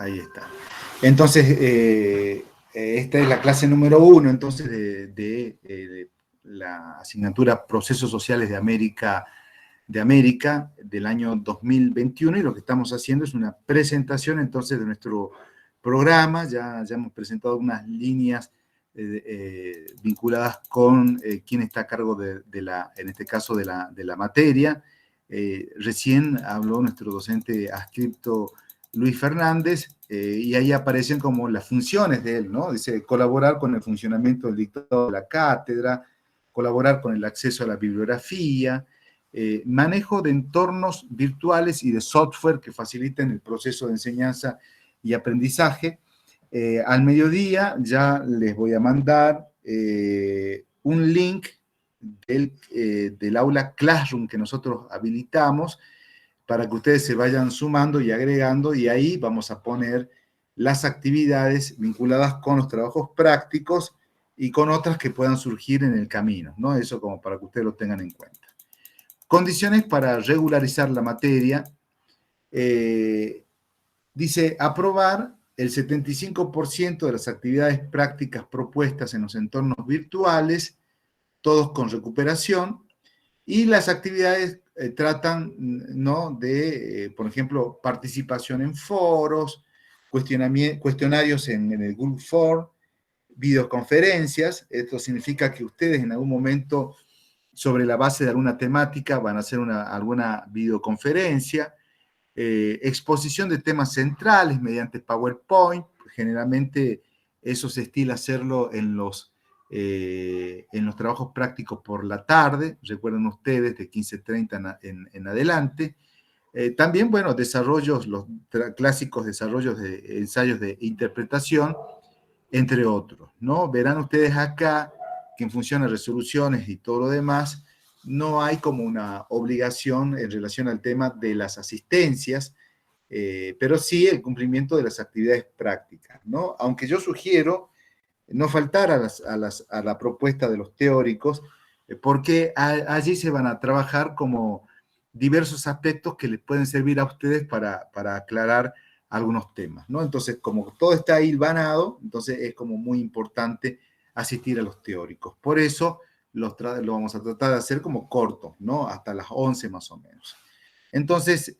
Ahí está. Entonces, esta es la clase número 1, entonces, de la asignatura Procesos Sociales de América del año 2021, y lo que estamos haciendo es una presentación, entonces, de nuestro programa. Ya hemos presentado unas líneas vinculadas con quién está a cargo en este caso, de la materia. Recién habló nuestro docente adscripto Luis Fernández, y ahí aparecen como las funciones de él, ¿no? Dice, colaborar con el funcionamiento del dictado de la cátedra, colaborar con el acceso a la bibliografía, manejo de entornos virtuales y de software que faciliten el proceso de enseñanza y aprendizaje. Al mediodía ya les voy a mandar un link del aula Classroom que nosotros habilitamos, para que ustedes se vayan sumando y agregando, y ahí vamos a poner las actividades vinculadas con los trabajos prácticos y con otras que puedan surgir en el camino, ¿no? Eso como para que ustedes lo tengan en cuenta. Condiciones para regularizar la materia. Dice, aprobar el 75% de las actividades prácticas propuestas en los entornos virtuales, todos con recuperación, y las actividades tratan, ¿no?, de, por ejemplo, participación en foros, cuestionarios en el Google Form, videoconferencias. Esto significa que ustedes en algún momento, sobre la base de alguna temática, van a hacer alguna videoconferencia, exposición de temas centrales mediante PowerPoint. Generalmente eso se estila hacerlo en los trabajos prácticos por la tarde, recuerden ustedes, de 15:30 en adelante. También, bueno, los clásicos desarrollos de ensayos de interpretación, entre otros, ¿no? Verán ustedes acá que en función de resoluciones y todo lo demás, no hay como una obligación en relación al tema de las asistencias, pero sí el cumplimiento de las actividades prácticas, ¿no? Aunque yo sugiero no faltar a la propuesta de los teóricos, porque allí se van a trabajar como diversos aspectos que les pueden servir a ustedes para aclarar algunos temas, ¿no? Entonces, como todo está hilvanado, entonces es como muy importante asistir a los teóricos. Por eso lo vamos a tratar de hacer como corto, ¿no? Hasta las 11 más o menos. Entonces,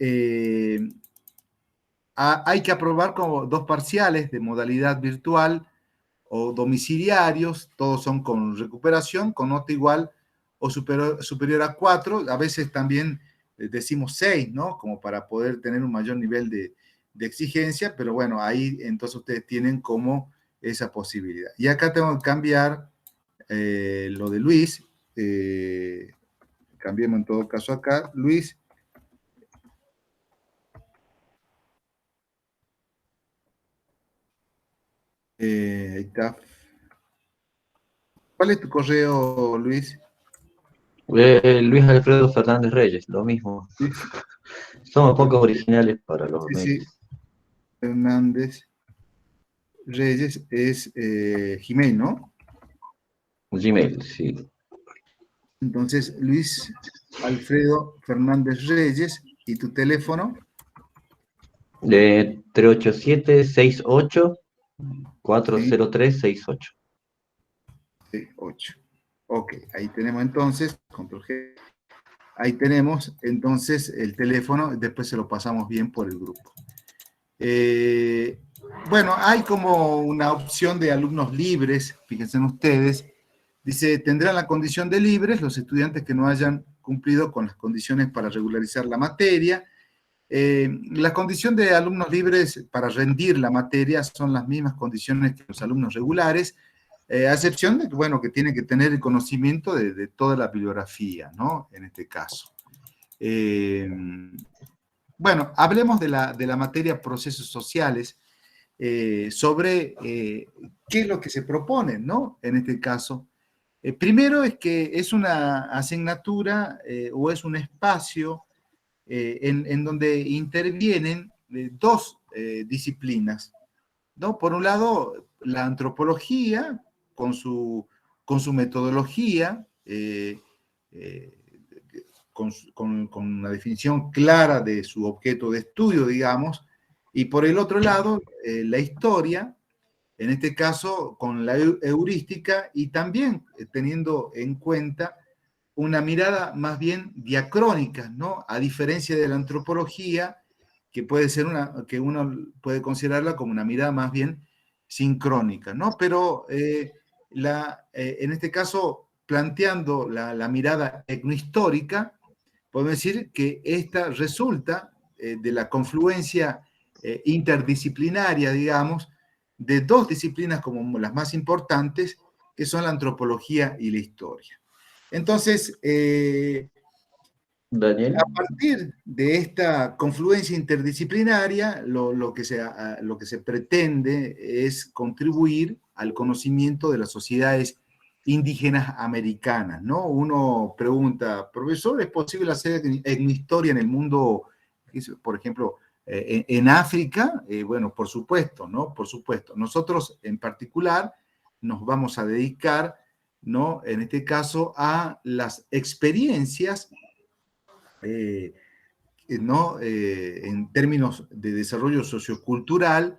hay que aprobar como 2 parciales de modalidad virtual o domiciliarios, todos son con recuperación, con nota igual o superior a 4, a veces también decimos 6, ¿no? Como para poder tener un mayor nivel de exigencia, pero bueno, ahí entonces ustedes tienen como esa posibilidad. Y acá tengo que cambiar lo de Luis, cambiemos en todo caso acá, Luis. Ahí está. ¿Cuál es tu correo, Luis? Luis Alfredo Fernández Reyes, lo mismo. Sí. Somos pocos originales para los Sí, mails. sí. Fernández Reyes es Gmail, ¿no? Gmail, sí. Entonces, Luis Alfredo Fernández Reyes, ¿y tu teléfono? 387-68-40368. Sí, 8. Ok, ahí tenemos entonces, control G. Ahí tenemos entonces el teléfono, después se lo pasamos bien por el grupo. Bueno, hay como una opción de alumnos libres, fíjense ustedes. Dice, tendrán la condición de libres los estudiantes que no hayan cumplido con las condiciones para regularizar la materia. La condición de alumnos libres para rendir la materia son las mismas condiciones que los alumnos regulares, a excepción de que, bueno, que tienen que tener el conocimiento de toda la bibliografía, ¿no? En este caso. Bueno, hablemos de la materia procesos sociales, sobre qué es lo que se propone, ¿no? En este caso. Primero es que es una asignatura o es un espacio en donde intervienen 2 disciplinas, ¿no? Por un lado, la antropología con su metodología, eh, con una definición clara de su objeto de estudio, digamos, Y por el otro lado, la historia, en este caso con la heurística y también teniendo en cuenta una mirada más bien diacrónica, ¿no? A diferencia de la antropología, que puede ser que uno puede considerarla como una mirada más bien sincrónica, ¿no? Pero en este caso, planteando la mirada etnohistórica, podemos decir que esta resulta de la confluencia interdisciplinaria, digamos, de dos disciplinas como las más importantes, que son la antropología y la historia. Entonces, Daniel, a partir de esta confluencia interdisciplinaria, lo que se pretende es contribuir al conocimiento de las sociedades indígenas americanas, ¿no? Uno pregunta, profesor, ¿es posible hacer etnohistoria en el mundo, por ejemplo, en África? Bueno, por supuesto, ¿no? Por supuesto. Nosotros en particular nos vamos a dedicar, ¿no? En este caso, a las experiencias eh, ¿no? En términos de desarrollo sociocultural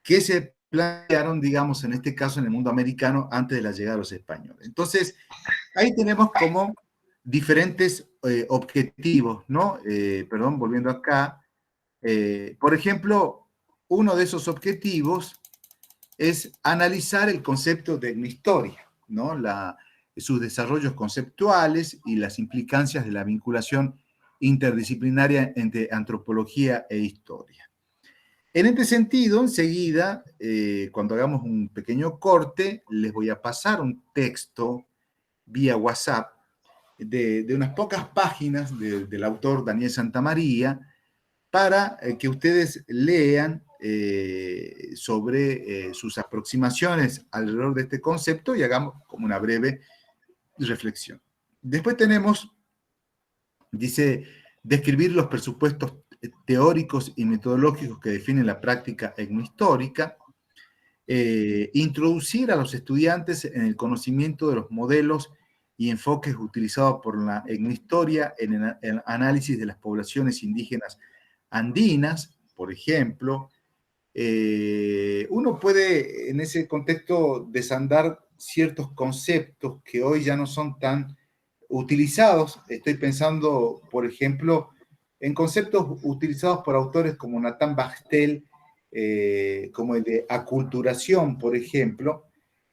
que se plantearon, digamos, en este caso en el mundo americano antes de la llegada de los españoles. Entonces, ahí tenemos como diferentes objetivos, ¿no? Perdón, volviendo acá. Por ejemplo, uno de esos objetivos es analizar el concepto de una historia, ¿no? Sus desarrollos conceptuales y las implicancias de la vinculación interdisciplinaria entre antropología e historia. En este sentido, enseguida, cuando hagamos un pequeño corte, les voy a pasar un texto vía WhatsApp de unas pocas páginas del autor Daniel Santamaría para que ustedes lean sobre sus aproximaciones alrededor de este concepto y hagamos como una breve reflexión. Después tenemos, dice, describir los presupuestos teóricos y metodológicos que definen la práctica etnohistórica, introducir a los estudiantes en el conocimiento de los modelos y enfoques utilizados por la etnohistoria en el análisis de las poblaciones indígenas andinas, por ejemplo. Uno puede en ese contexto desandar ciertos conceptos que hoy ya no son tan utilizados. Estoy pensando, por ejemplo, en conceptos utilizados por autores como Nathan Bachtel, como el de aculturación, por ejemplo,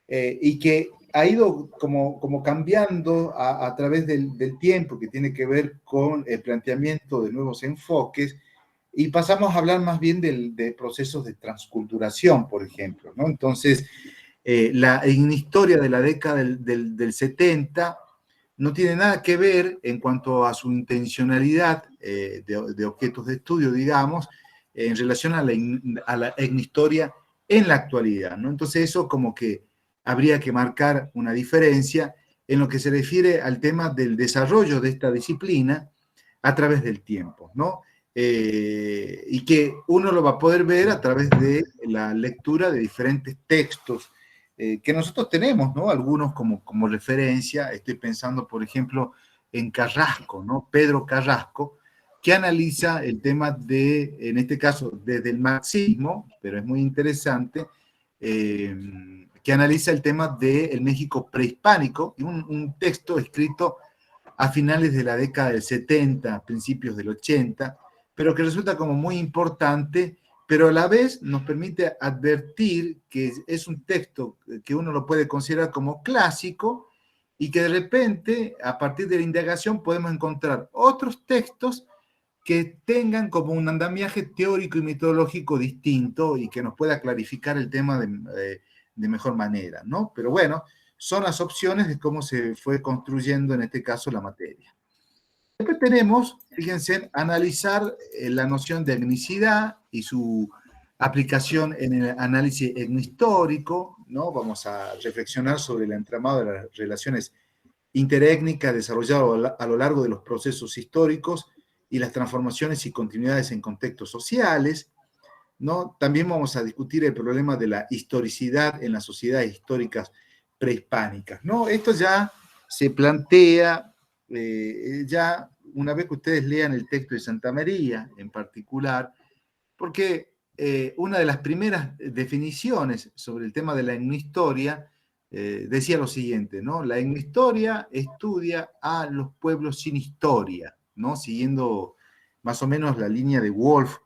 y que ha ido como cambiando a través del tiempo, que tiene que ver con el planteamiento de nuevos enfoques, y pasamos a hablar más bien de procesos de transculturación, por ejemplo, ¿no? Entonces, en historia de la década del 70 no tiene nada que ver en cuanto a su intencionalidad de objetos de estudio, digamos, en relación a la etnohistoria en la actualidad, ¿no? Entonces eso como que habría que marcar una diferencia en lo que se refiere al tema del desarrollo de esta disciplina a través del tiempo, ¿no? Y que uno lo va a poder ver a través de la lectura de diferentes textos que nosotros tenemos, ¿no? Algunos como referencia. Estoy pensando, por ejemplo, en Carrasco, ¿no? Pedro Carrasco, que analiza el tema de, en este caso, desde el marxismo, pero es muy interesante, que analiza el tema del México prehispánico, y un texto escrito a finales de la década del 70, principios del 80, pero que resulta como muy importante, pero a la vez nos permite advertir que es un texto que uno lo puede considerar como clásico y que de repente, a partir de la indagación, podemos encontrar otros textos que tengan como un andamiaje teórico y metodológico distinto y que nos pueda clarificar el tema de mejor manera, ¿no? Pero bueno, son las opciones de cómo se fue construyendo en este caso la materia. Después tenemos, fíjense, analizar la noción de etnicidad y su aplicación en el análisis etnohistórico, ¿no? Vamos a reflexionar sobre el entramado de las relaciones interétnicas desarrollado a lo largo de los procesos históricos y las transformaciones y continuidades en contextos sociales, ¿no? También vamos a discutir el problema de la historicidad en las sociedades históricas prehispánicas, ¿no? Esto ya se plantea, ya una vez que ustedes lean el texto de Santa María en particular, porque una de las primeras definiciones sobre el tema de la etnohistoria decía lo siguiente, ¿no? La etnohistoria estudia a los pueblos sin historia, ¿no? Siguiendo más o menos la línea de Wolf,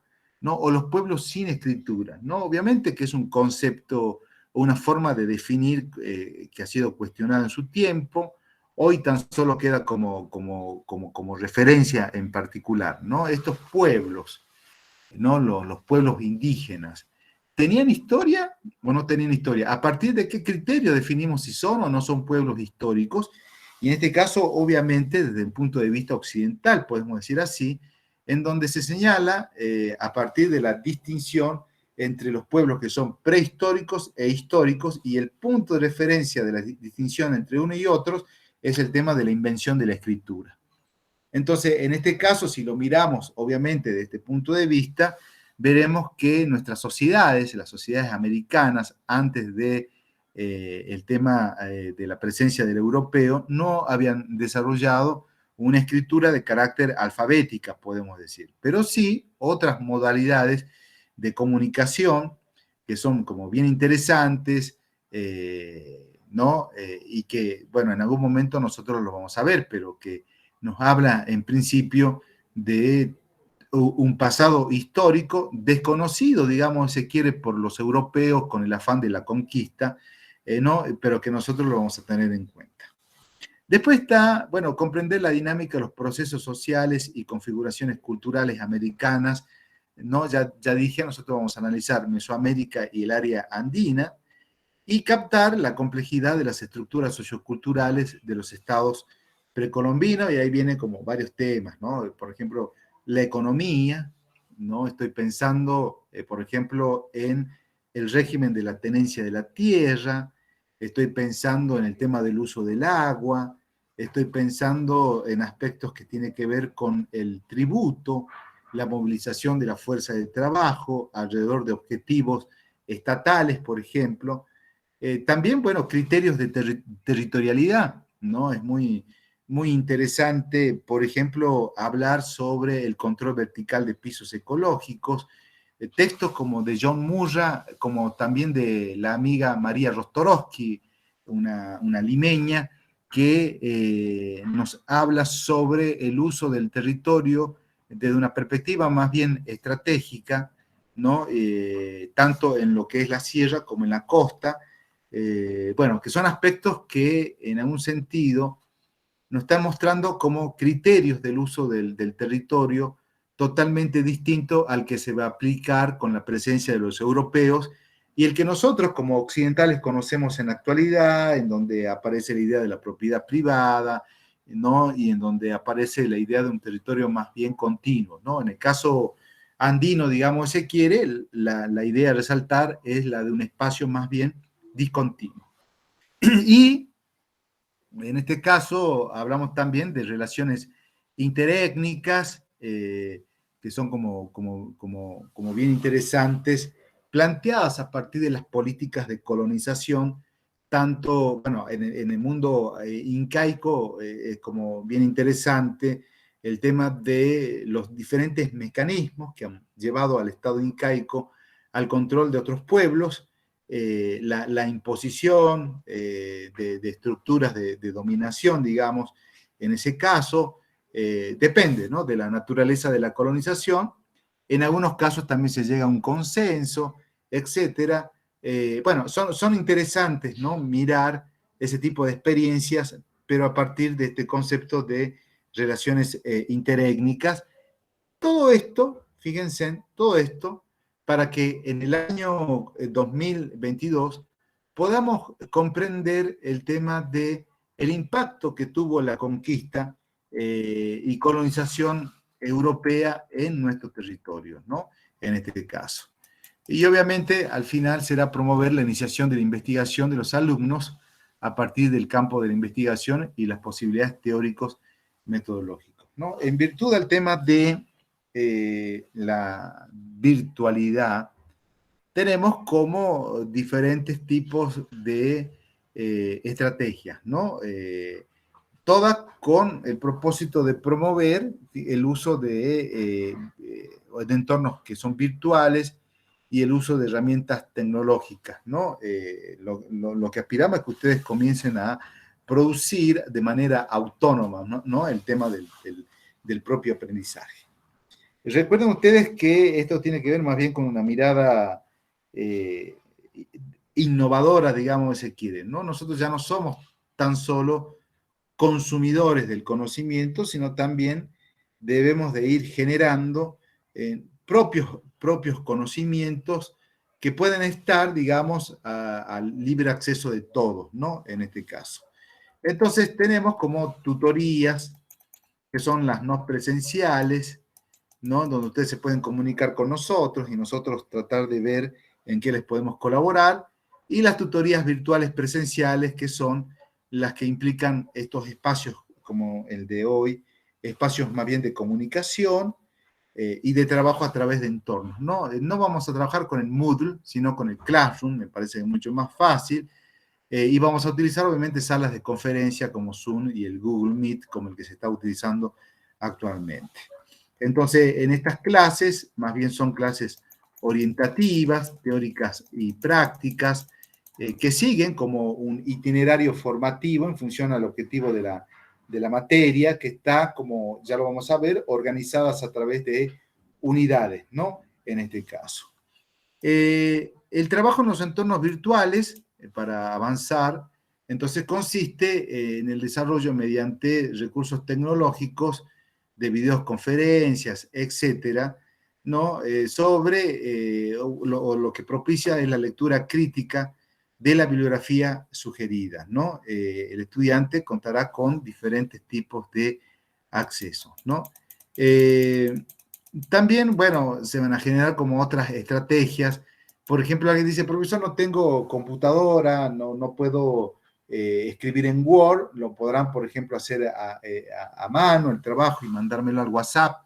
¿no? O los pueblos sin escritura, ¿no? Obviamente que es un concepto o una forma de definir que ha sido cuestionada en su tiempo. Hoy tan solo queda como referencia en particular, ¿no? Estos pueblos, ¿no? Los pueblos indígenas, ¿tenían historia o no tenían historia? ¿A partir de qué criterio definimos si son o no son pueblos históricos? Y en este caso, obviamente, desde el punto de vista occidental, podemos decir así, en donde se señala a partir de la distinción entre los pueblos que son prehistóricos e históricos, y el punto de referencia de la distinción entre uno y otros es el tema de la invención de la escritura. Entonces, en este caso, si lo miramos, obviamente, desde este punto de vista, veremos que nuestras sociedades, las sociedades americanas, antes de el tema de la presencia del europeo, no habían desarrollado una escritura de carácter alfabética, podemos decir, pero sí otras modalidades de comunicación que son como bien interesantes, ¿no? Y que, bueno, en algún momento nosotros lo vamos a ver, pero que nos habla en principio de un pasado histórico desconocido, digamos, se quiere, por los europeos con el afán de la conquista, ¿no? Pero que nosotros lo vamos a tener en cuenta. Después está, bueno, comprender la dinámica de los procesos sociales y configuraciones culturales americanas, ¿no? Ya dije, nosotros vamos a analizar Mesoamérica y el área andina, y captar la complejidad de las estructuras socioculturales de los estados precolombinos, y ahí vienen como varios temas, ¿no? Por ejemplo, la economía, ¿no? Estoy pensando, por ejemplo, en el régimen de la tenencia de la tierra, estoy pensando en el tema del uso del agua, estoy pensando en aspectos que tienen que ver con el tributo, la movilización de la fuerza de trabajo alrededor de objetivos estatales, por ejemplo. También, bueno, criterios de territorialidad, ¿no? Es muy interesante, por ejemplo, hablar sobre el control vertical de pisos ecológicos, textos como de John Murra, como también de la amiga María Rostorowski, una limeña, que nos habla sobre el uso del territorio desde una perspectiva más bien estratégica, ¿no? Tanto en lo que es la sierra como en la costa, bueno, que son aspectos que en algún sentido nos están mostrando como criterios del uso del territorio totalmente distinto al que se va a aplicar con la presencia de los europeos y el que nosotros como occidentales conocemos en la actualidad, en donde aparece la idea de la propiedad privada, ¿no? Y en donde aparece la idea de un territorio más bien continuo, ¿no? En el caso andino, digamos, se quiere, la idea a resaltar es la de un espacio más bien discontinuo. Y en este caso hablamos también de relaciones interétnicas, que son como bien interesantes, planteadas a partir de las políticas de colonización, tanto, bueno, en el mundo incaico, es como bien interesante el tema de los diferentes mecanismos que han llevado al Estado incaico al control de otros pueblos, la imposición de estructuras de dominación, digamos, en ese caso, depende, ¿no?, de la naturaleza de la colonización. En algunos casos también se llega a un consenso, etcétera. Bueno, son interesantes, ¿no?, mirar ese tipo de experiencias, pero a partir de este concepto de relaciones interétnicas. Todo esto, fíjense, todo esto para que en el año 2022 podamos comprender el tema de el impacto que tuvo la conquista y colonización europea en nuestros territorios, ¿no? En este caso. Y obviamente al final será promover la iniciación de la investigación de los alumnos a partir del campo de la investigación y las posibilidades teóricos metodológicos, ¿no? En virtud del tema de la virtualidad, tenemos como diferentes tipos de estrategias, ¿no? Todas con el propósito de promover el uso de entornos que son virtuales y el uso de herramientas tecnológicas, ¿no? Lo que aspiramos es que ustedes comiencen a producir de manera autónoma, ¿no? El tema del propio aprendizaje. Recuerden ustedes que esto tiene que ver más bien con una mirada innovadora, digamos, si quieren, ¿no? Nosotros ya no somos tan solo consumidores del conocimiento, sino también debemos de ir generando propios conocimientos que pueden estar, digamos, al libre acceso de todos, ¿no? En este caso. Entonces tenemos como tutorías, que son las no presenciales, ¿no? Donde ustedes se pueden comunicar con nosotros y nosotros tratar de ver en qué les podemos colaborar, y las tutorías virtuales presenciales, que son las que implican estos espacios como el de hoy, espacios más bien de comunicación y de trabajo a través de entornos, ¿no? No vamos a trabajar con el Moodle, sino con el Classroom, me parece mucho más fácil, y vamos a utilizar obviamente salas de conferencia como Zoom y el Google Meet, como el que se está utilizando actualmente. Entonces, en estas clases, más bien son clases orientativas, teóricas y prácticas, que siguen como un itinerario formativo en función al objetivo de la materia, que está, como ya lo vamos a ver, organizadas a través de unidades, ¿no? En este caso. El trabajo en los entornos virtuales, para avanzar, entonces consiste en el desarrollo mediante recursos tecnológicos de videoconferencias, etcétera, ¿no? Lo que propicia es la lectura crítica de la bibliografía sugerida, ¿no? El estudiante contará con diferentes tipos de acceso, ¿no? También, bueno, se van a generar como otras estrategias. Por ejemplo, alguien dice, profesor, no tengo computadora, no puedo escribir en Word, lo podrán, por ejemplo, hacer a mano el trabajo y mandármelo al WhatsApp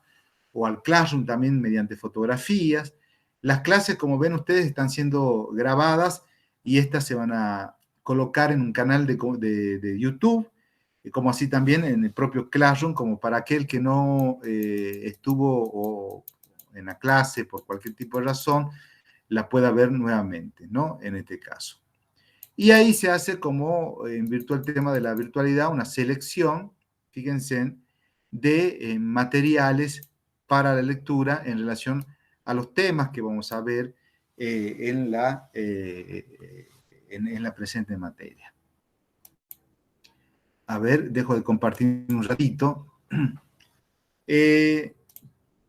o al Classroom también mediante fotografías. Las clases, como ven ustedes, están siendo grabadas y estas se van a colocar en un canal de YouTube, como así también en el propio Classroom, como para aquel que no estuvo en la clase por cualquier tipo de razón, la pueda ver nuevamente, ¿no? En este caso. Y ahí se hace como en virtual tema de la virtualidad, una selección, fíjense, de materiales para la lectura en relación a los temas que vamos a ver en la presente materia. A ver, dejo de compartir un ratito.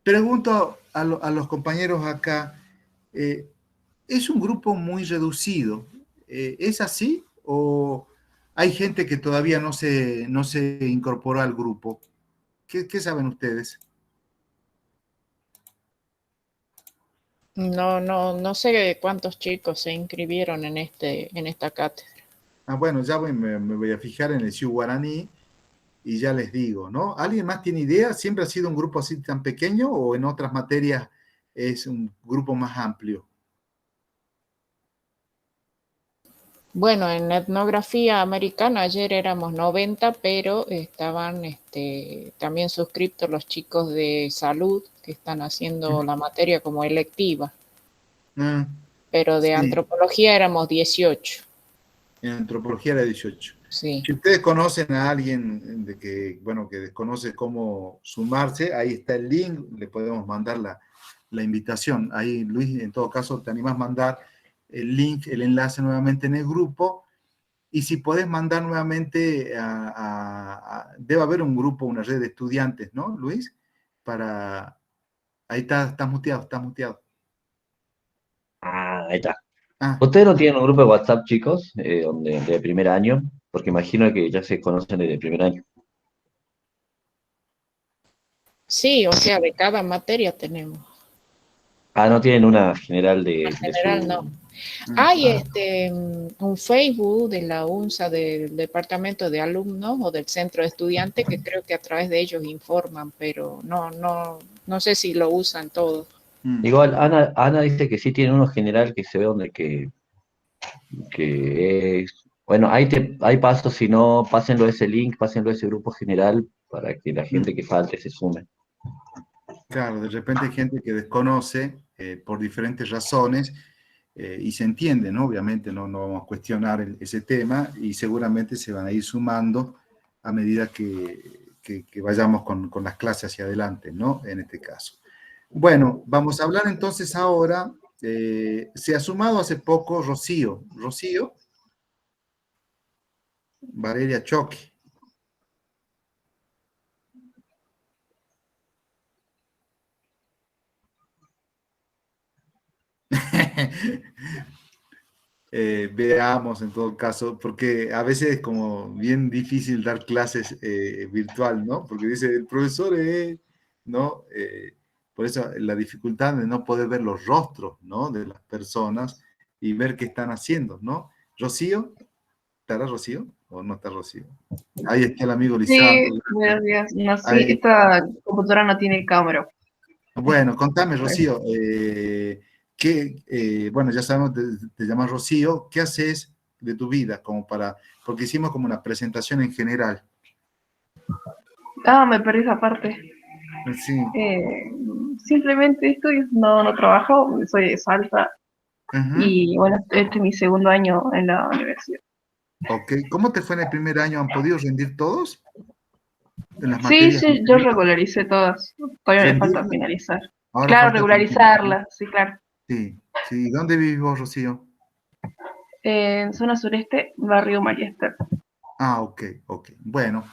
Pregunto a los compañeros acá, ¿es un grupo muy reducido? ¿Es así? ¿O hay gente que todavía no se incorporó al grupo? ¿Qué saben ustedes? No sé cuántos chicos se inscribieron en esta cátedra. Bueno, ya me voy a fijar en el Xiu Guaraní y ya les digo, ¿no? ¿Alguien más tiene idea? ¿Siempre ha sido un grupo así tan pequeño o en otras materias es un grupo más amplio? Bueno, en etnografía americana ayer éramos 90, pero estaban también suscriptos los chicos de salud que están haciendo la materia como electiva. Pero de Sí, antropología éramos 18. en antropología era 18. Sí. Si ustedes conocen a alguien que desconoce cómo sumarse, ahí está el link, le podemos mandar la invitación. Ahí, Luis, en todo caso, te animas a mandar el link, el enlace nuevamente en el grupo. Y si podés mandar nuevamente debe haber un grupo, una red de estudiantes, ¿no, Luis? Ahí estás muteado, estás muteado. Ahí está. Ah, ¿Ustedes no tienen un grupo de WhatsApp, chicos, de primer año? Porque imagino que ya se conocen desde el primer año. Sí, o sea, de cada materia tenemos. No tienen una general En general, no. ah, Hay un Facebook de la UNSA del Departamento de Alumnos o del Centro de Estudiantes que creo que a través de ellos informan, pero no sé si lo usan todos. Igual, Ana dice que sí tiene uno general que se ve donde que es... Bueno, hay pasos, si no, pásenlo a ese link, pásenlo a ese grupo general para que la gente que falte se sume. Claro, de repente hay gente que desconoce por diferentes razones, y se entiende, ¿no? Obviamente no vamos a cuestionar ese tema, y seguramente se van a ir sumando a medida que vayamos con las clases hacia adelante, ¿no? En este caso. Bueno, vamos a hablar entonces ahora, se ha sumado hace poco Rocío. Rocío Valeria Choque. Veamos en todo caso, porque a veces es como bien difícil dar clases virtual, ¿no? Porque dice el profesor, ¿no? Por eso la dificultad de no poder ver los rostros, ¿no? De las personas y ver qué están haciendo, ¿no? Rocío, ¿estará Rocío o no está Rocío? Ahí está el amigo Sí, Lisandro. buenos días. No, sí, Ahí. esta computadora no tiene cámara. Bueno, contame, Rocío, bueno, ya sabemos, te llamas Rocío, ¿qué haces de tu vida? Porque hicimos como una presentación en general. Ah, me perdí esa parte. Sí. Simplemente estudio, no trabajo, soy de Salta Ajá. y bueno, este es mi segundo año en la universidad. Ok, ¿cómo te fue en el primer año? ¿Han podido rendir todos? En las Sí, materias. sí, yo regularicé todas, todavía me falta ¿Rendirlas? finalizar. Ahora Claro, falta finalizar. regularizarlas, sí, claro. Sí, sí. ¿Dónde vivís vos, Rocío? En zona sureste, barrio María Esther. Ah, ok, ok. Bueno,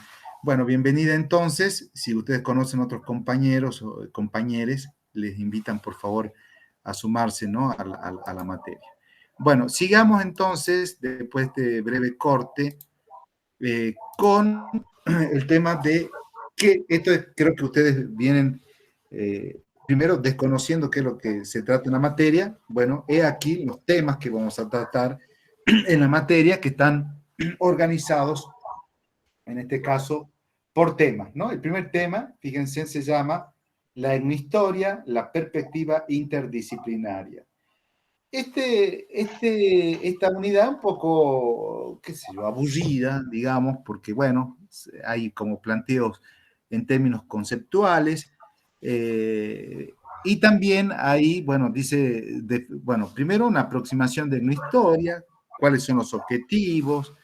bienvenida entonces. Si ustedes conocen otros compañeros o compañeres, les invitan por favor a sumarse, ¿no? a la materia. Bueno, sigamos entonces, después de breve corte, con el tema de que creo que ustedes vienen primero desconociendo qué es lo que se trata en la materia. Bueno, he aquí los temas que vamos a tratar en la materia, que están organizados, en este caso, por temas, ¿no? El primer tema, fíjense, se llama la etnohistoria, la perspectiva interdisciplinaria. Esta unidad un poco, qué sé yo, aburrida, digamos, porque, bueno, hay como planteos en términos conceptuales, y también hay, bueno, bueno, primero una aproximación de una historia, cuáles son los objetivos,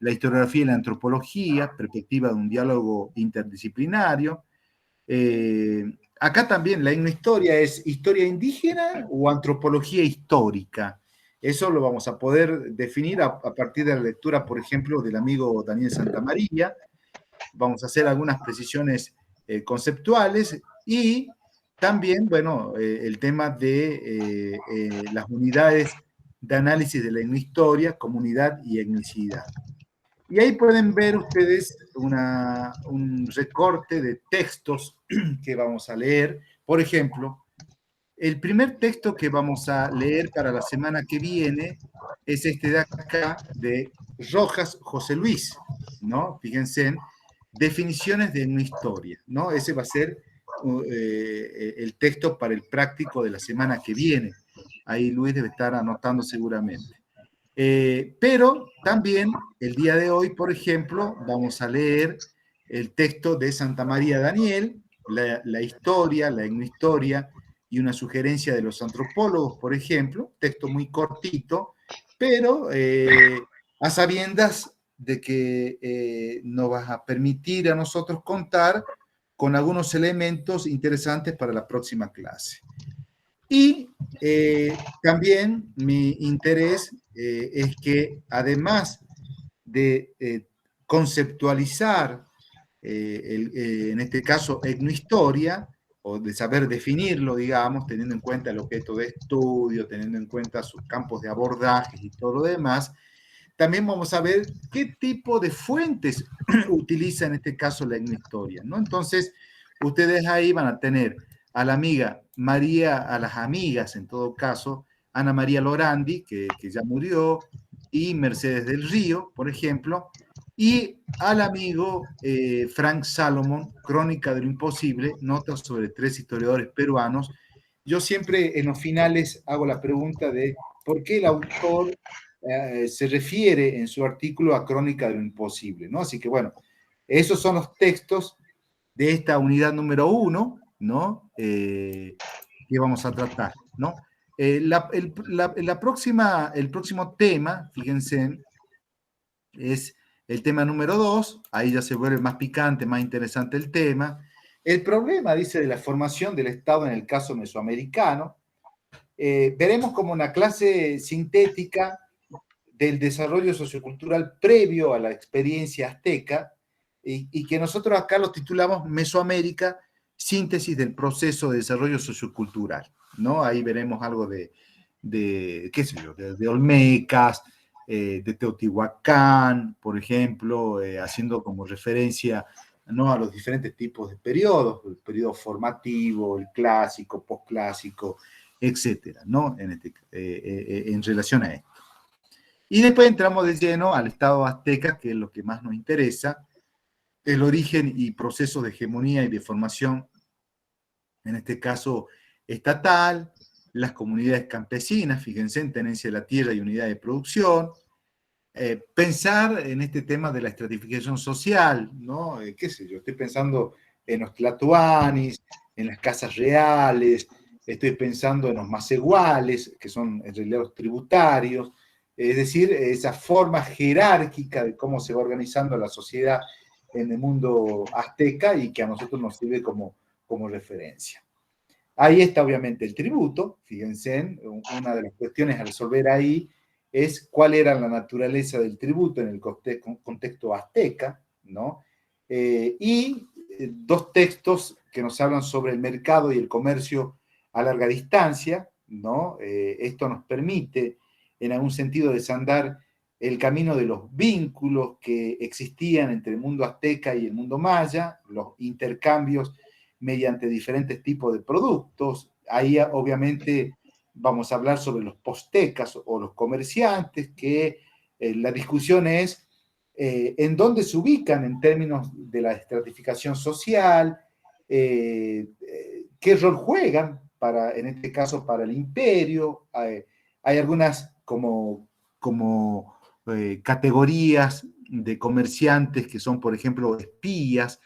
la historiografía y la antropología, perspectiva de un diálogo interdisciplinario. Acá también la etnohistoria es historia indígena o antropología histórica. Eso lo vamos a poder definir a partir de la lectura, por ejemplo, del amigo Daniel Santamaría. Vamos a hacer algunas precisiones conceptuales y también, bueno, el tema de las unidades de análisis de la etnohistoria, comunidad y etnicidad. Y ahí pueden ver ustedes un recorte de textos que vamos a leer. Por ejemplo, el primer texto que vamos a leer para la semana que viene es este de acá, de Rojas José Luis, ¿no? Fíjense en definiciones de una historia, ¿no? Ese va a ser el texto para el práctico de la semana que viene. Ahí Luis debe estar anotando seguramente. Pero también el día de hoy, por ejemplo, vamos a leer el texto de Santamaría Daniel, la historia, la etnohistoria y una sugerencia de los antropólogos, por ejemplo, texto muy cortito, pero a sabiendas de que nos va a permitir a nosotros contar con algunos elementos interesantes para la próxima clase. Y también mi interés es que además de conceptualizar, en este caso, etnohistoria, o de saber definirlo, digamos, teniendo en cuenta el objeto de estudio, teniendo en cuenta sus campos de abordaje y todo lo demás, también vamos a ver qué tipo de fuentes utiliza en este caso la etnohistoria, ¿no? Entonces, ustedes ahí van a tener a la amiga María, a las amigas en todo caso, Ana María Lorandi, que ya murió, y Mercedes del Río, por ejemplo, y al amigo Frank Salomon, Crónica de lo Imposible, notas sobre 3 historiadores peruanos. Yo siempre en los finales hago la pregunta de por qué el autor se refiere en su artículo a Crónica de lo Imposible, ¿no? Así que bueno, esos son los textos de esta unidad número 1, ¿no? que vamos a tratar, ¿no? El próximo tema, fíjense, es el tema número 2, ahí ya se vuelve más picante, más interesante el tema. El problema, dice, de la formación del Estado en el caso mesoamericano. Veremos como una clase sintética del desarrollo sociocultural previo a la experiencia azteca y que nosotros acá lo titulamos Mesoamérica, síntesis del proceso de desarrollo sociocultural, ¿no? Ahí veremos algo de qué sé yo, de Olmecas, de Teotihuacán, por ejemplo, haciendo como referencia, ¿no?, a los diferentes tipos de periodos, el periodo formativo, el clásico, posclásico, etcétera, ¿no? En relación a esto. Y después entramos de lleno al Estado azteca, que es lo que más nos interesa, el origen y procesos de hegemonía y de formación, en este caso estatal, las comunidades campesinas, fíjense, en tenencia de la tierra y unidad de producción, pensar en este tema de la estratificación social, ¿no? Qué sé yo, estoy pensando en los tlatoanis, en las casas reales, estoy pensando en los macehuales, que son en realidad los tributarios, es decir, esa forma jerárquica de cómo se va organizando la sociedad en el mundo azteca y que a nosotros nos sirve como referencia. Ahí está obviamente el tributo, fíjense, una de las cuestiones a resolver ahí es cuál era la naturaleza del tributo en el contexto azteca, ¿no? Y dos textos que nos hablan sobre el mercado y el comercio a larga distancia, ¿no? Esto nos permite, en algún sentido, desandar el camino de los vínculos que existían entre el mundo azteca y el mundo maya, los intercambios mediante diferentes tipos de productos. Ahí, obviamente, vamos a hablar sobre los postecas o los comerciantes, que la discusión es en dónde se ubican en términos de la estratificación social, qué rol juegan, en este caso, para el imperio. Hay algunas como categorías de comerciantes que son, por ejemplo, espías,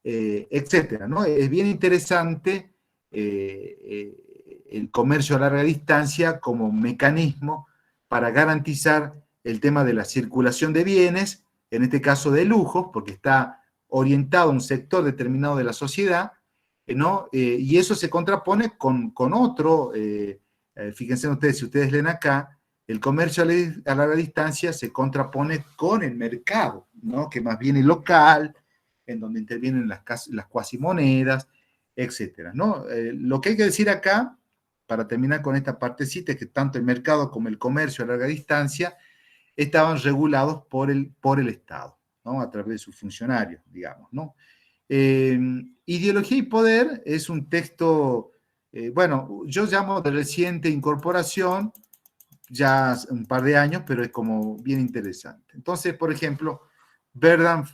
etcétera, ¿no? Es bien interesante el comercio a larga distancia como mecanismo para garantizar el tema de la circulación de bienes, en este caso de lujos, porque está orientado a un sector determinado de la sociedad, ¿no? Y eso se contrapone con otro, fíjense ustedes, si ustedes leen acá, el comercio a larga distancia se contrapone con el mercado, ¿no? Que más bien es local, en donde intervienen las cuasimonedas, etcétera, ¿no? Lo que hay que decir acá, para terminar con esta partecita, es que tanto el mercado como el comercio a larga distancia estaban regulados por el Estado, ¿no? A través de sus funcionarios, digamos, ¿no? Ideología y poder es un texto, bueno, yo llamo de reciente incorporación, ya un par de años, pero es como bien interesante. Entonces, por ejemplo, Verdun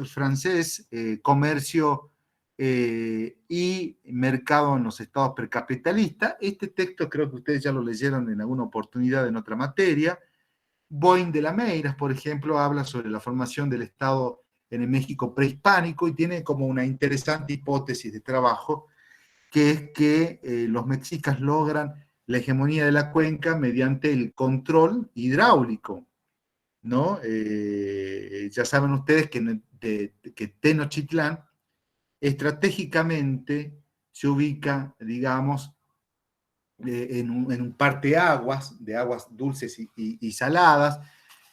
francés, comercio y mercado en los estados precapitalistas. Este texto creo que ustedes ya lo leyeron en alguna oportunidad en otra materia. Boing de la Meiras, por ejemplo, habla sobre la formación del Estado en el México prehispánico y tiene como una interesante hipótesis de trabajo, que es que los mexicas logran la hegemonía de la cuenca mediante el control hidráulico, ¿no? Ya saben ustedes que Tenochtitlán estratégicamente se ubica, digamos, en un parteaguas, de aguas dulces y saladas.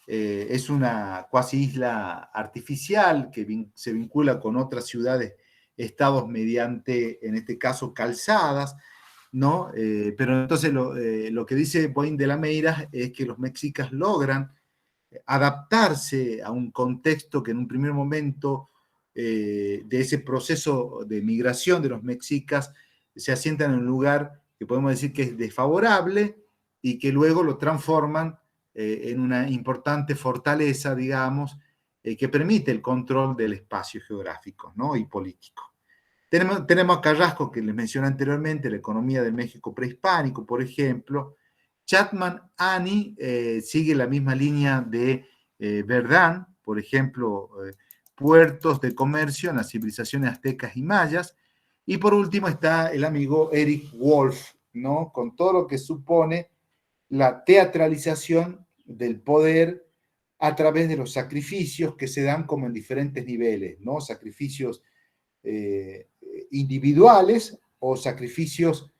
Es una cuasi isla artificial que se vincula con otras ciudades, estados mediante, en este caso, calzadas, ¿no? Pero entonces lo que dice Boing de la Meiras es que los mexicas logran adaptarse a un contexto que en un primer momento de ese proceso de migración de los mexicas se asientan en un lugar que podemos decir que es desfavorable y que luego lo transforman en una importante fortaleza, digamos, que permite el control del espacio geográfico, ¿no? Y político. Tenemos a Carrasco, que les mencioné anteriormente, la economía del México prehispánico, por ejemplo. Chapman Annie sigue la misma línea de Verdun, por ejemplo, puertos de comercio en las civilizaciones aztecas y mayas, Y por último está el amigo Eric Wolf, ¿no? Con todo lo que supone la teatralización del poder a través de los sacrificios que se dan como en diferentes niveles, ¿no? Sacrificios individuales o sacrificios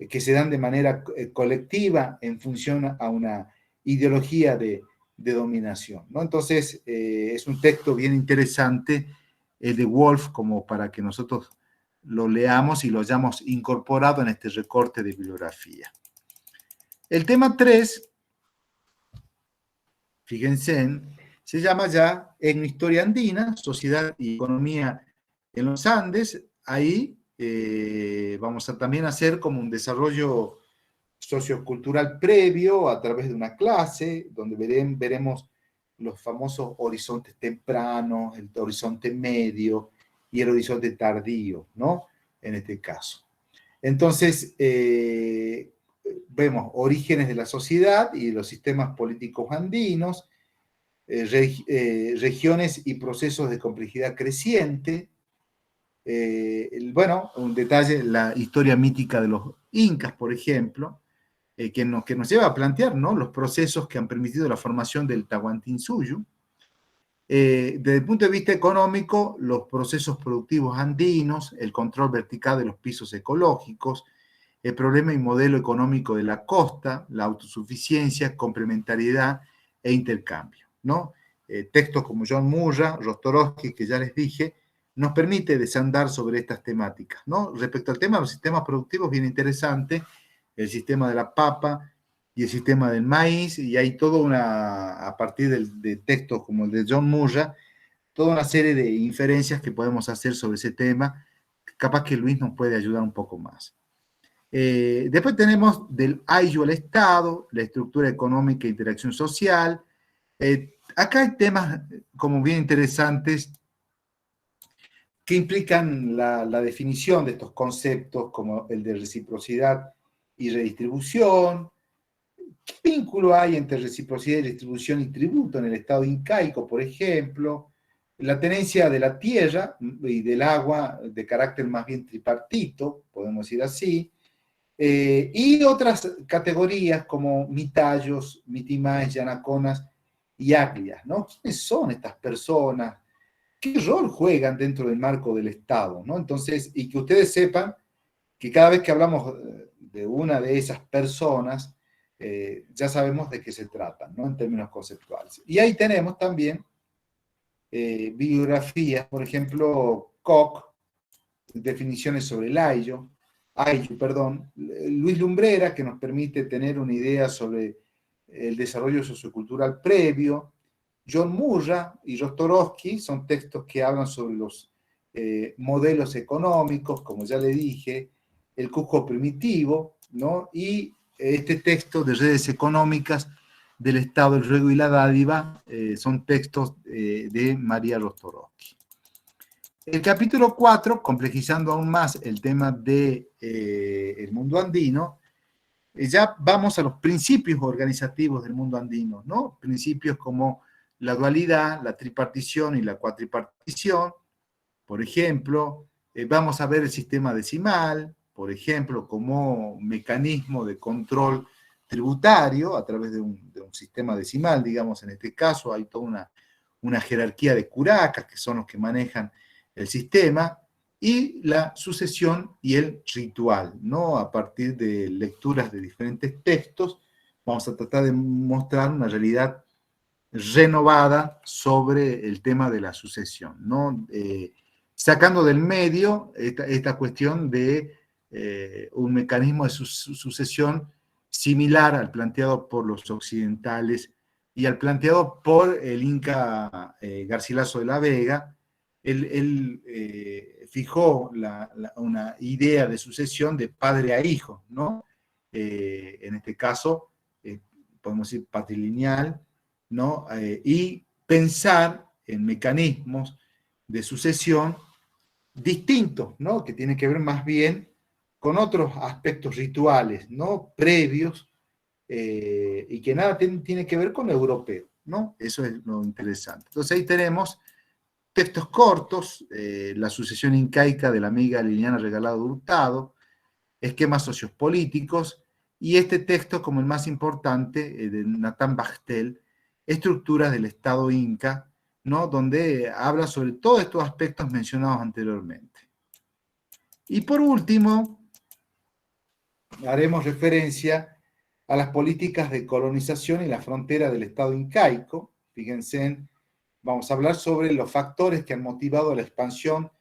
que se dan de manera colectiva en función a una ideología de dominación, ¿no? Entonces, es un texto bien interesante, el de Wolf, como para que nosotros lo leamos y lo hayamos incorporado en este recorte de bibliografía. El tema 3, fíjense, se llama ya Etnohistoria Andina, Sociedad y Economía en los Andes. Ahí vamos a también hacer como un desarrollo sociocultural previo a través de una clase, donde veremos los famosos horizontes tempranos, el horizonte medio y el horizonte tardío, ¿no? En este caso. Entonces, vemos orígenes de la sociedad y de los sistemas políticos andinos, regiones y procesos de complejidad creciente. Bueno, un detalle, la historia mítica de los incas, por ejemplo, que nos lleva a plantear, ¿no?, los procesos que han permitido la formación del Tahuantinsuyo. Desde el punto de vista económico, los procesos productivos andinos, el control vertical de los pisos ecológicos, el problema y modelo económico de la costa, la autosuficiencia, complementariedad e intercambio, ¿no? Textos como John Murra, Rostorowski, que ya les dije, nos permite desandar sobre estas temáticas, ¿no? Respecto al tema de los sistemas productivos, bien interesante, el sistema de la papa y el sistema del maíz, y hay toda una, a partir de textos como el de John Murra, toda una serie de inferencias que podemos hacer sobre ese tema, capaz que Luis nos puede ayudar un poco más. Después tenemos del Ayllu al Estado, la estructura económica e interacción social. Acá hay temas como bien interesantes que implican la definición de estos conceptos como el de reciprocidad y redistribución. ¿Qué vínculo hay entre reciprocidad y redistribución y tributo en el Estado incaico, por ejemplo? La tenencia de la tierra y del agua de carácter más bien tripartito, podemos decir así, y otras categorías como mitayos, mitimaes, yanaconas y aglias, ¿no? ¿Quiénes son estas personas? ¿Qué rol juegan dentro del marco del Estado, ¿no? Entonces, y que ustedes sepan que cada vez que hablamos de una de esas personas, ya sabemos de qué se trata, ¿no? En términos conceptuales. Y ahí tenemos también bibliografías, por ejemplo, Koch, definiciones sobre el Ayllu, Luis Lumbrera, que nos permite tener una idea sobre el desarrollo sociocultural previo, John Murra y Rostorowski son textos que hablan sobre los modelos económicos, como ya le dije, el Cusco primitivo, ¿no? Y este texto de redes económicas del Estado, el ruego y la dádiva, son textos de María Rostorowski. El capítulo 4, complejizando aún más el tema del el mundo andino, ya vamos a los principios organizativos del mundo andino, ¿no? Principios como la dualidad, la tripartición y la cuatripartición. Por ejemplo, vamos a ver el sistema decimal, por ejemplo, como mecanismo de control tributario a través de un sistema decimal, digamos, en este caso hay toda una jerarquía de curacas que son los que manejan el sistema, y la sucesión y el ritual, ¿no? A partir de lecturas de diferentes textos, vamos a tratar de mostrar una realidad renovada sobre el tema de la sucesión, ¿no? Sacando del medio esta cuestión de un mecanismo de sucesión similar al planteado por los occidentales y al planteado por el Inca Garcilaso de la Vega. Él fijó una idea de sucesión de padre a hijo, ¿no? En este caso, podemos decir patrilineal, ¿no? Y pensar en mecanismos de sucesión distintos, ¿no? Que tienen que ver más bien con otros aspectos rituales, ¿no? Previos, y que nada tiene que ver con lo europeo, ¿no? Eso es lo interesante. Entonces ahí tenemos textos cortos, la sucesión incaica de la amiga Liliana Regalado Hurtado, esquemas sociopolíticos, y este texto como el más importante, de Natán Bachtel, estructuras del Estado Inca, ¿no? Donde habla sobre todos estos aspectos mencionados anteriormente. Y por último, haremos referencia a las políticas de colonización y la frontera del Estado incaico. Fíjense, vamos a hablar sobre los factores que han motivado la expansión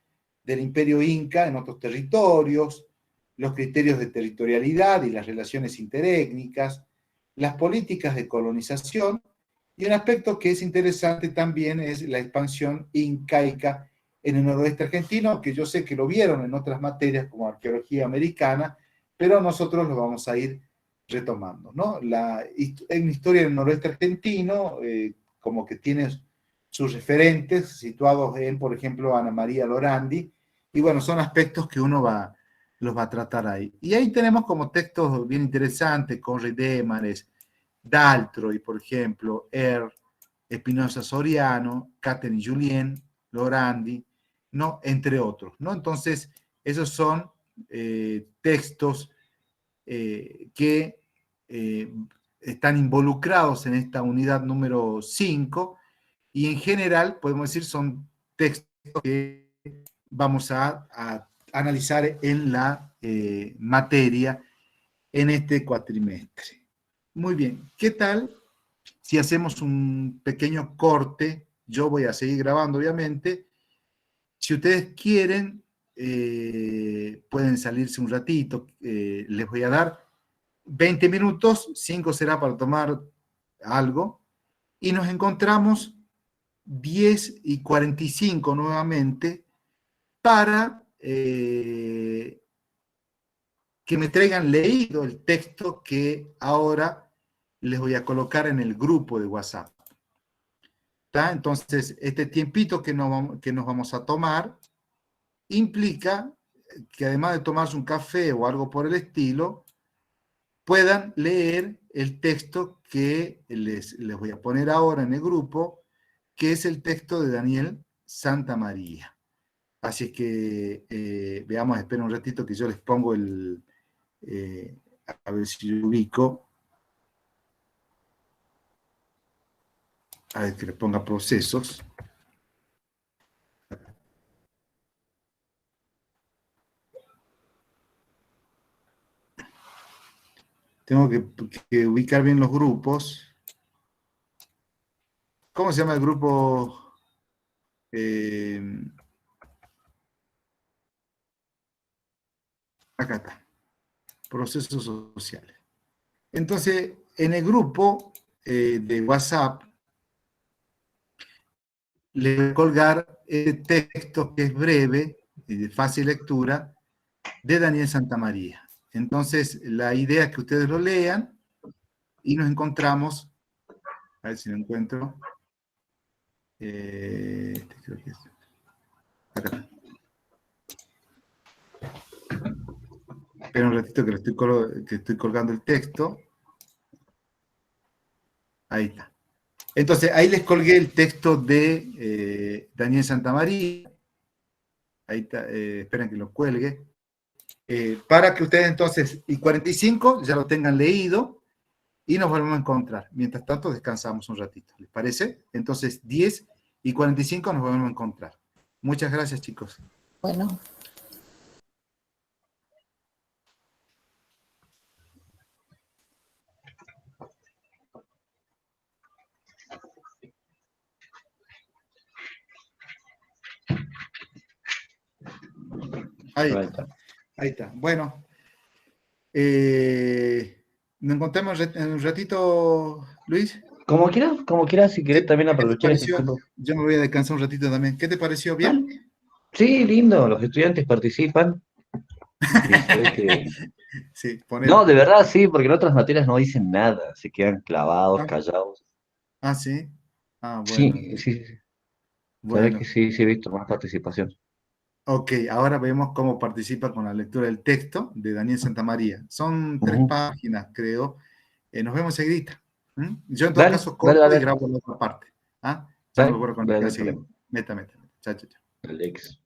del imperio inca en otros territorios, los criterios de territorialidad y las relaciones interétnicas, las políticas de colonización, y un aspecto que es interesante también es la expansión incaica en el noroeste argentino, que yo sé que lo vieron en otras materias como arqueología americana, pero nosotros lo vamos a ir retomando, ¿no? En historia del noroeste argentino, como que tiene sus referentes situados en, por ejemplo, Ana María Lorandi, y bueno, son aspectos que uno los va a tratar ahí. Y ahí tenemos como textos bien interesantes, Conrad Demares, Daltroy, por ejemplo, Espinosa Soriano, Catherine Julien, Lorandi, ¿no? Entre otros, ¿no? Entonces, esos son textos que están involucrados en esta unidad número 5, y en general, podemos decir, son textos que vamos a analizar en la materia en este cuatrimestre. Muy bien, ¿qué tal si hacemos un pequeño corte? Yo voy a seguir grabando, obviamente. Si ustedes quieren, pueden salirse un ratito. Les voy a dar 20 minutos, 5 será para tomar algo, y nos encontramos 10:45 nuevamente para que me traigan leído el texto que ahora les voy a colocar en el grupo de WhatsApp. ¿Tá? Entonces, este tiempito que nos vamos a tomar implica que además de tomarse un café o algo por el estilo, puedan leer el texto que les voy a poner ahora en el grupo, que es el texto de Daniel Santamaría. Así que veamos, esperen un ratito que yo les pongo a ver si lo ubico. A ver, que le ponga procesos. Tengo que ubicar bien los grupos. ¿Cómo se llama el grupo? Acá está. Procesos sociales. Entonces, en el grupo de WhatsApp, le voy a colgar este texto que es breve y de fácil lectura de Daniel Santamaría. Entonces, la idea es que ustedes lo lean y nos encontramos, a ver si lo encuentro, creo que es, acá. Espera un ratito que estoy colgando el texto. Ahí está. Entonces, ahí les colgué el texto de Daniel Santamaría. Ahí está, esperen que lo cuelgue. Para que ustedes entonces, y 45, ya lo tengan leído y nos volvemos a encontrar. Mientras tanto, descansamos un ratito. ¿Les parece? Entonces, 10:45 nos volvemos a encontrar. Muchas gracias, chicos. Bueno. Ahí está. Ahí está. Bueno, nos encontramos en un ratito, Luis. Como quieras, si querés también aprovechar este tiempo. Yo me voy a descansar un ratito también. ¿Qué te pareció? ¿Bien? Sí, lindo, los estudiantes participan. Sí, no, de verdad sí, porque en otras materias no dicen nada, se quedan clavados, callados. Ah, sí. Ah, bueno. Sí. Bueno. Que sí, he visto más participación. Ok, ahora vemos cómo participa con la lectura del texto de Daniel Santamaría. Son 3 páginas, creo. Nos vemos seguidita. Yo en todo caso corto y grabo la otra parte. ¿Ah? Ya me voy a conectar. Meta. Chao, chao, chao. Alex.